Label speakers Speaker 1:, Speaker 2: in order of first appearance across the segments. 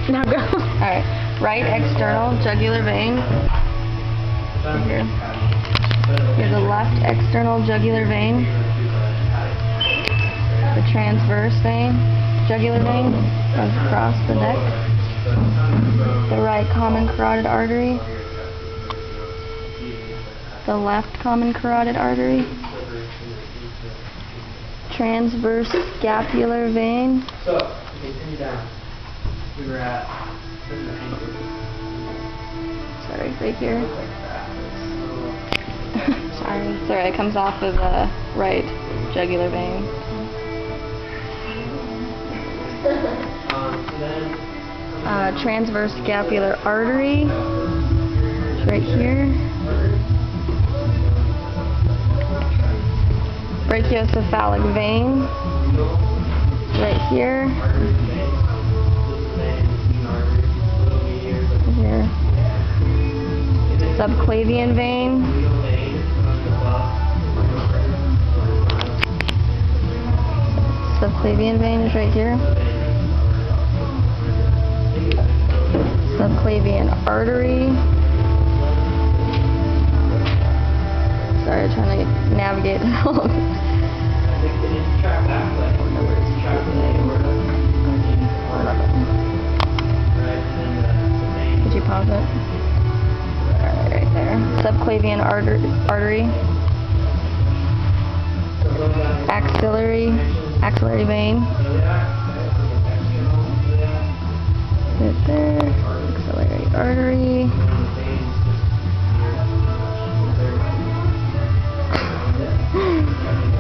Speaker 1: Now go.
Speaker 2: Alright. Right external jugular vein. Right here. Here's the left external jugular vein. The transverse vein, jugular vein, goes across the neck. The right common carotid artery. The left common carotid artery. Transverse scapular vein.
Speaker 3: So, continue down. We were at
Speaker 2: Sorry, right here. Sorry, it comes off of the right jugular vein. Transverse scapular artery. It's right here. Brachiocephalic vein. Right here. Here. Subclavian vein. Subclavian vein is right here. Subclavian artery. Sorry, I'm trying to navigate all of this. Did you pause it? Alright, right there. Subclavian artery. Axillary vein. Right there. Axillary artery.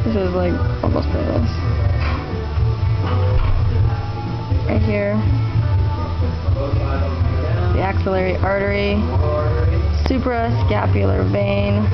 Speaker 2: This is like almost pointless. Right here. The axillary artery. Suprascapular vein.